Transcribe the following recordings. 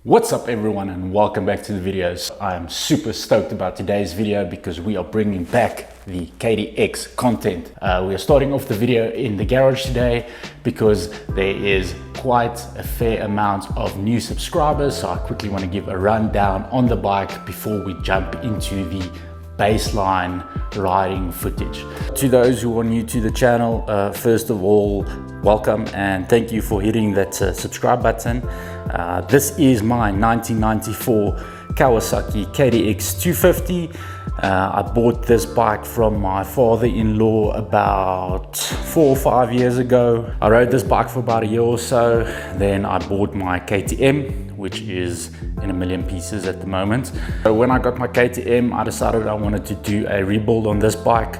What's up everyone and welcome back to the videos. I am super stoked about today's video because we are bringing back the KDX content. We are starting off the video in the garage today because there is quite a fair amount of new subscribers, so I quickly want to give a rundown on the bike before we jump into the baseline riding footage. To those who are new to the channel, first of all, welcome and thank you for hitting that subscribe button. This is my 1994 Kawasaki KDX 250. I bought this bike from my father-in-law about 4 or 5 years ago. I rode this bike for about a year or so. Then I bought my KTM, which is in a million pieces at the moment. So when I got my KTM, I decided I wanted to do a rebuild on this bike.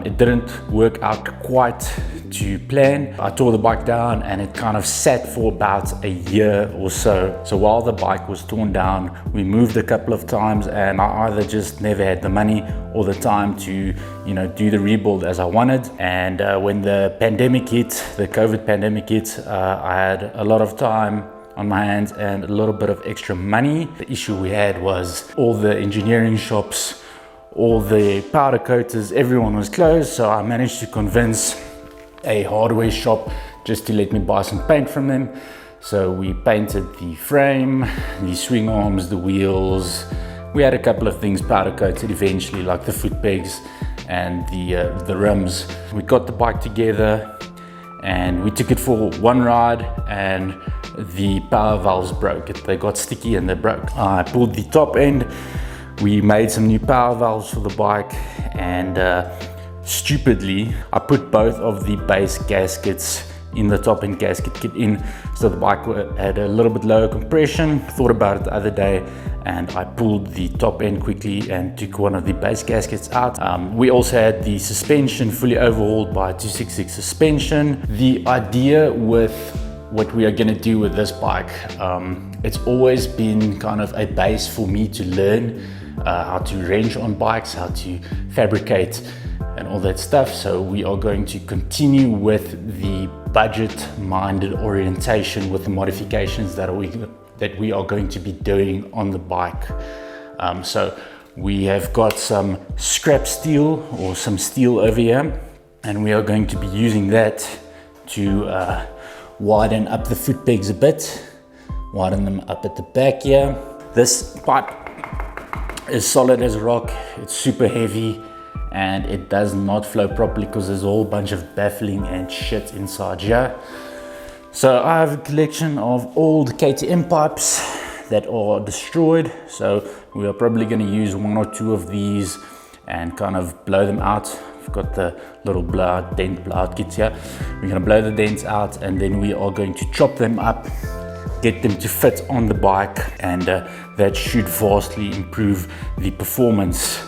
It didn't work out quite to plan. I tore the bike down and it kind of sat for about a year or so. So while the bike was torn down, we moved a couple of times and I either just never had the money or the time to, do the rebuild as I wanted. And when the pandemic hit, the COVID pandemic hit, I had a lot of time on my hands and a little bit of extra money. The issue we had was all the engineering shops, all the powder coaters, everyone was closed. So I managed to convince a hardware shop just to let me buy some paint from them. So we painted the frame, the swing arms, the wheels. We had a couple of things powder coated eventually, like the foot pegs and the rims. We got the bike together and we took it for one ride and the power valves broke. They got sticky and they broke. I pulled the top end. We made some new power valves for the bike and stupidly, I put both of the base gaskets in the top end gasket kit in, so the bike had a little bit lower compression. Thought about it the other day and I pulled the top end quickly and took one of the base gaskets out. We also had the suspension fully overhauled by 266 suspension. The idea with what we are going to do with this bike, it's always been kind of a base for me to learn how to wrench on bikes, how to fabricate and all that stuff. So we are going to continue with the budget-minded orientation with the modifications that we are going to be doing on the bike. So we have got some scrap steel or some steel over here, and we are going to be using that to widen up the foot pegs a bit, widen them up at the back here. This pipe is solid as a rock. It's super heavy and it does not flow properly because there's a whole bunch of baffling and shit inside here. So I have a collection of old KTM pipes that are destroyed, so we are probably going to use one or two of these and kind of blow them out. We've got the little dent blowout kits here. We're going to blow the dents out and then we are going to chop them up, get them to fit on the bike, and that should vastly improve the performance.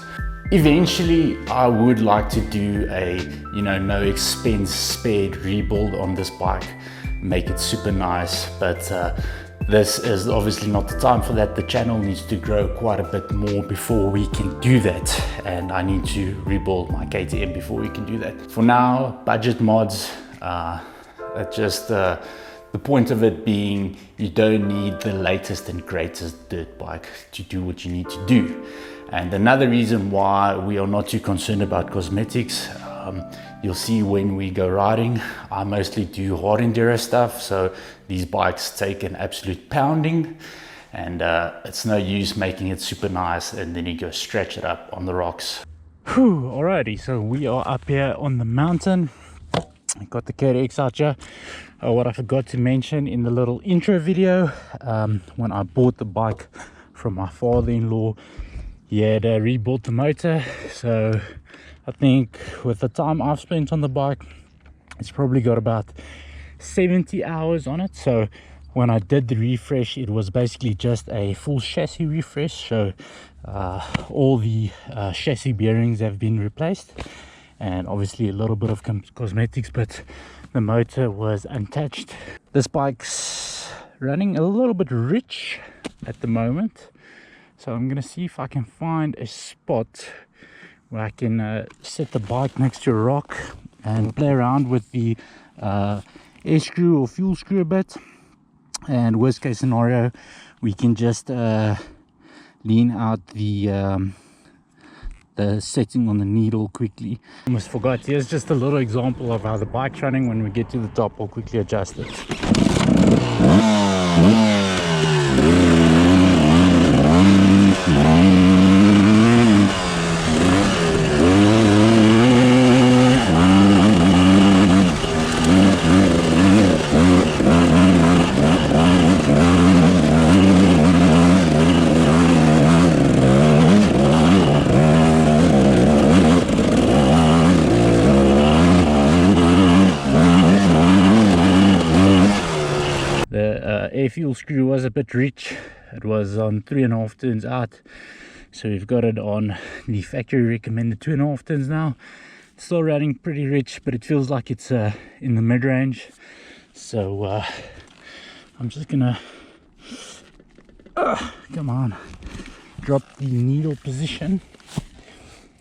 Eventually, I would like to do a no expense spared rebuild on this bike, make it super nice, but this is obviously not the time for that. The channel needs to grow quite a bit more before we can do that, and I need to rebuild my KTM before we can do that. For now, budget mods, just the point of it being you don't need the latest and greatest dirt bike to do what you need to do. And another reason why we are not too concerned about cosmetics, you'll see when we go riding, I mostly do hard enduro stuff, so these bikes take an absolute pounding, and it's no use making it super nice and then you go stretch it up on the rocks. Whew, alrighty, so we are up here on the mountain. I got the KDX out here. What I forgot to mention in the little intro video, when I bought the bike from my father-in-law, he had rebuilt the motor. So I think with the time I've spent on the bike, it's probably got about 70 hours on it. So when I did the refresh, it was basically just a full chassis refresh. So all the chassis bearings have been replaced and obviously a little bit of cosmetics, but the motor was untouched. This bike's running a little bit rich at the moment, so I'm gonna see if I can find a spot where I can set the bike next to a rock and play around with the air screw or fuel screw a bit. And worst case scenario, we can just lean out the setting on the needle quickly. Almost forgot. Here's just a little example of how the bike's running. When we get to the top, we'll quickly adjust it. Air fuel screw was a bit rich. It was on 3.5 turns out, so we've got it on the factory recommended 2.5 turns now. Still running pretty rich, but it feels like it's in the mid-range. So I'm just gonna come on, drop the needle position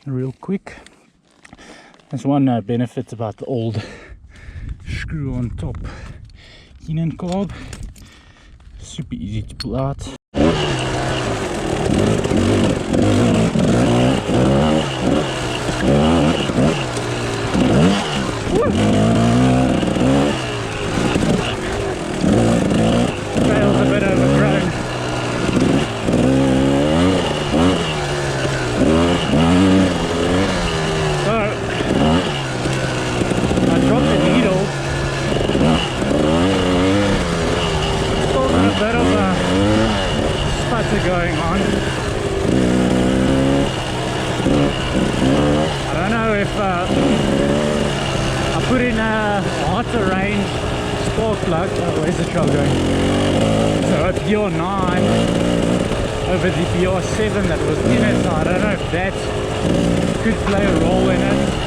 real quick. There's one benefit about the old screw on top Keenan carb. Super easy to pull out. Rail's a bit overgrown. So I dropped the needle. A bit of a sputter going on. I don't know if I put in a hotter range spark plug. Oh, where's the truck going? So it's BR9 over the BR7 that was in it. So I don't know if that could play a role in it.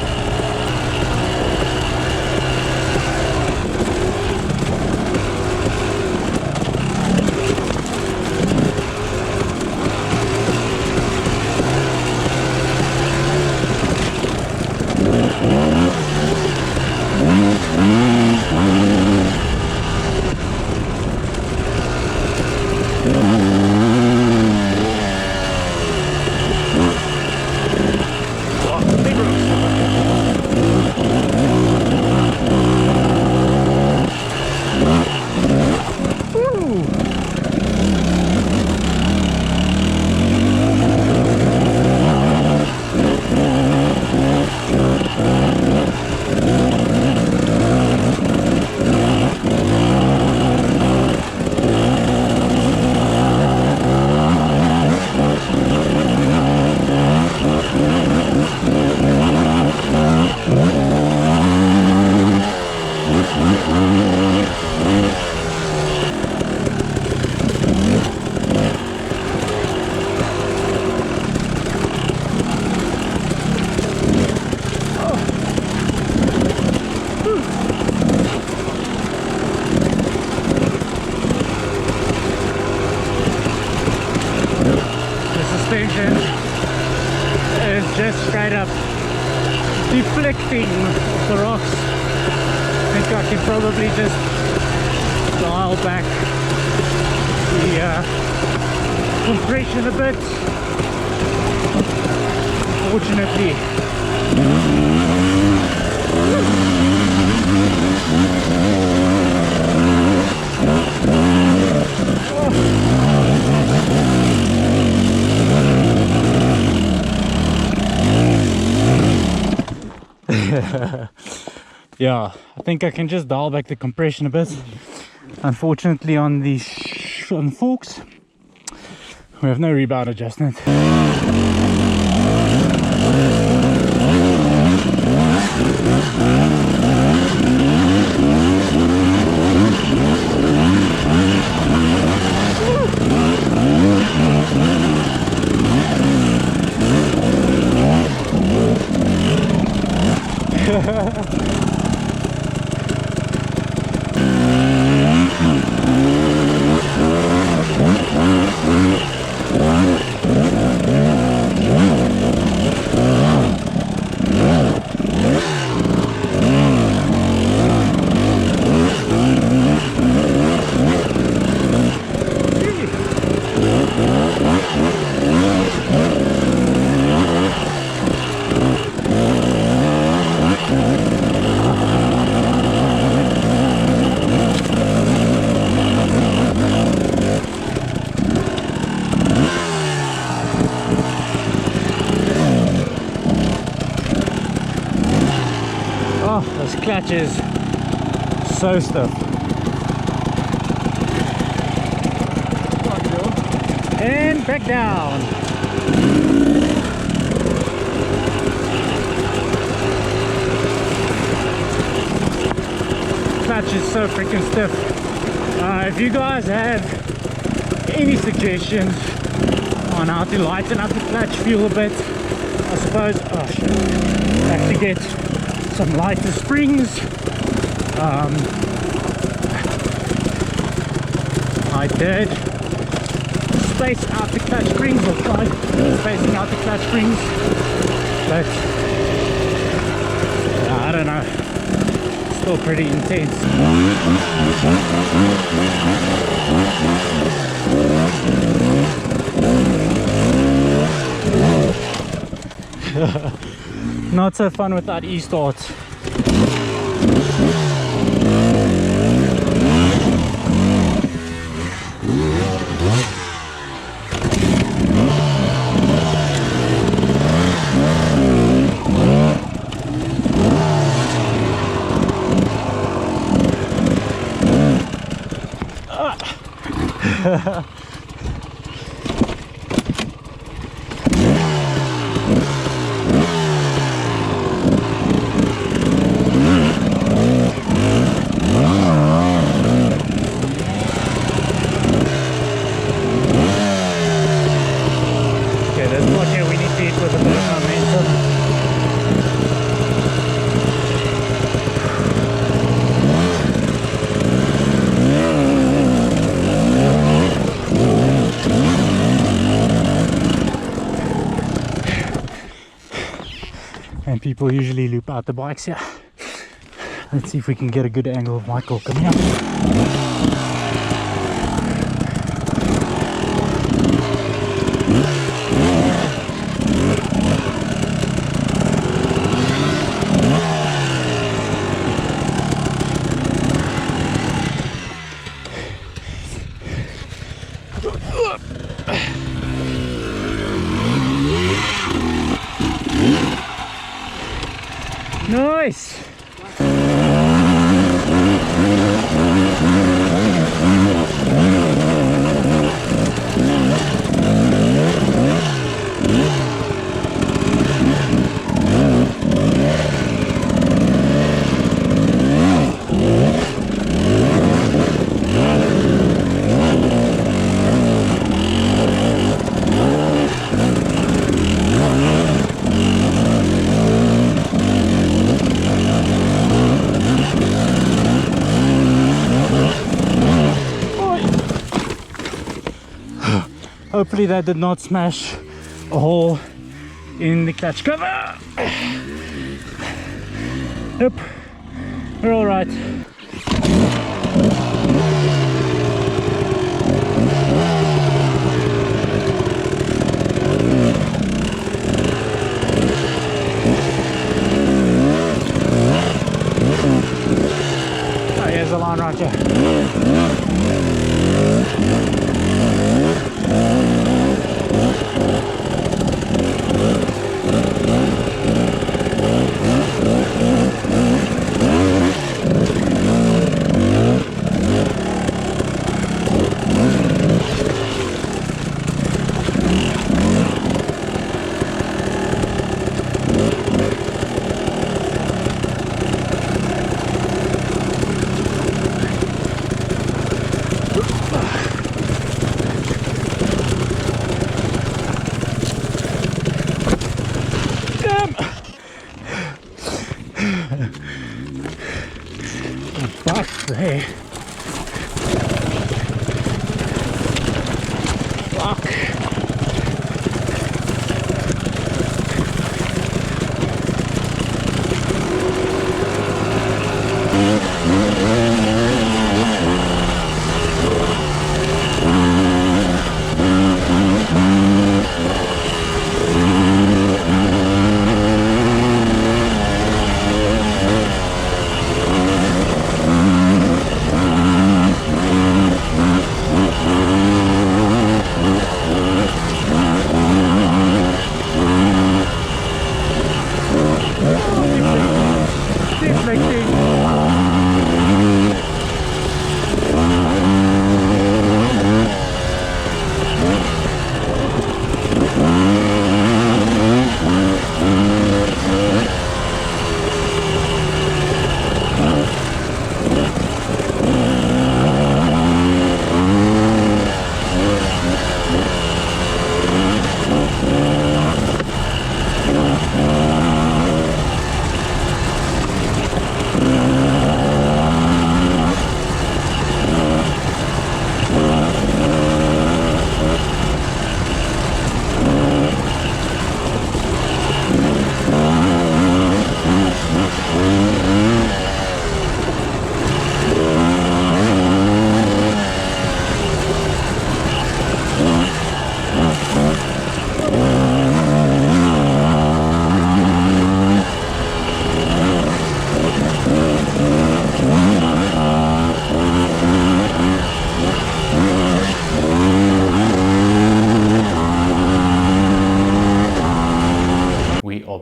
Suspension is just straight up deflecting off the rocks. I think I can probably just dial back the compression a bit. Fortunately, yeah, I think I can just dial back the compression a bit. Unfortunately, on the forks, we have no rebound adjustment. clutch is so stiff. And back down. Clutch is so freaking stiff. If you guys have any suggestions on how to lighten up the clutch feel a bit, I suppose have to get some lighter springs. I did space out the clutch springs, or tried spacing out the clutch springs, but I don't know, still pretty intense. Not so fun without e-starts. And people usually loop out the bikes here. Let's see if we can get a good angle of Michael coming up. Nice! Hopefully that did not smash a hole in the clutch cover. Yep, we're all right. Oh, here's the line right here. Hey. Fuck.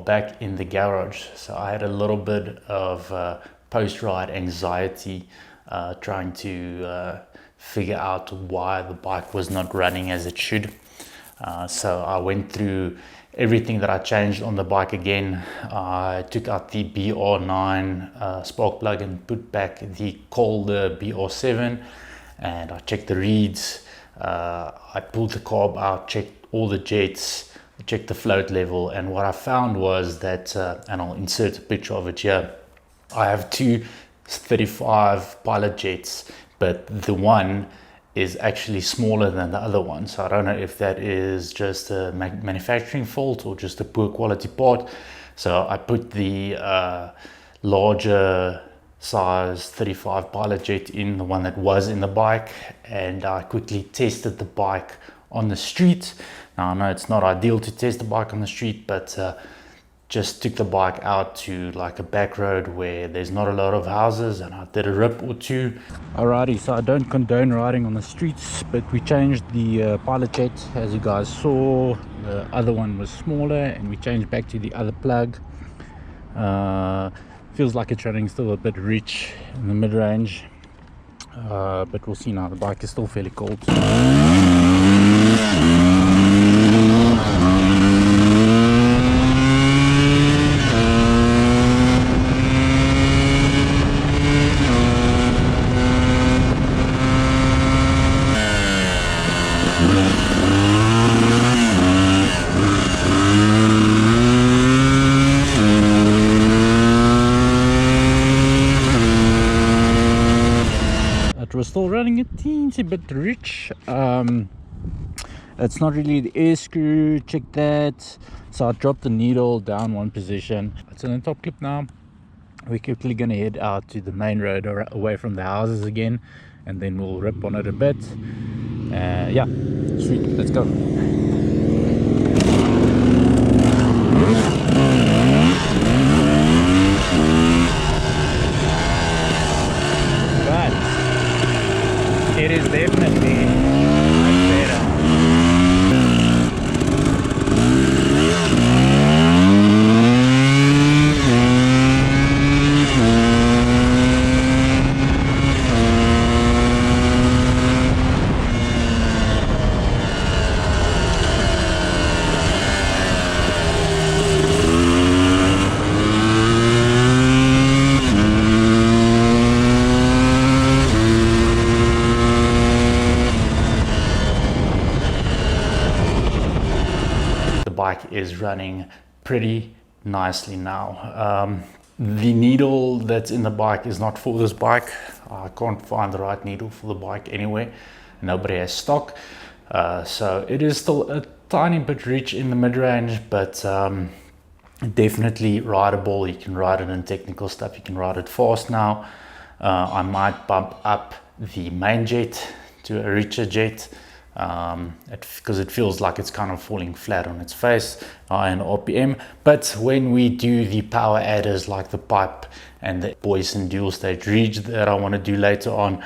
Back in the garage. So I had a little bit of post-ride anxiety trying to figure out why the bike was not running as it should. So I went through everything that I changed on the bike again. I took out the BR9 spark plug and put back the Calder BR7, and I checked the reads. I pulled the carb out, checked all the jets, check the float level, and what I found was that, and I'll insert a picture of it here, I have two 35 pilot jets, but the one is actually smaller than the other one. So I don't know if that is just a manufacturing fault or just a poor quality part. So I put the larger size 35 pilot jet in, the one that was in the bike, and I quickly tested the bike on the street. Now I know it's not ideal to test the bike on the street, but just took the bike out to like a back road where there's not a lot of houses, and I did a rip or two. Alrighty, so I don't condone riding on the streets, but we changed the pilot jet. As you guys saw, the other one was smaller, and we changed back to the other plug. Feels like it's running still a bit rich in the mid-range, but we'll see now. The bike is still fairly cold. We're still running a teensy bit rich. It's not really the air screw, check that. So I dropped the needle down one position. It's on the top clip now. We're quickly gonna head out to the main road or away from the houses again, and then we'll rip on it a bit. Yeah, sweet, let's go. It is definitely much better. Bike is running pretty nicely now. The needle that's in the bike is not for this bike. I can't find the right needle for the bike anywhere. Nobody has stock, so it is still a tiny bit rich in the mid-range, but definitely rideable. You can ride it in technical stuff, you can ride it fast now. I might bump up the main jet to a richer jet, because it feels like it's kind of falling flat on its face in RPM. But when we do the power adders like the pipe and the Boyson dual stage reach that I want to do later on,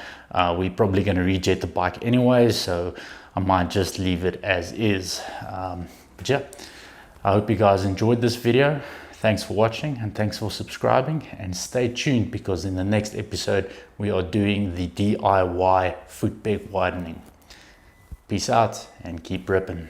we're probably going to rejet the bike anyway, so I might just leave it as is. But yeah, I hope you guys enjoyed this video. Thanks for watching, and thanks for subscribing, and stay tuned, because in the next episode we are doing the DIY foot peg widening. Peace out and keep ripping.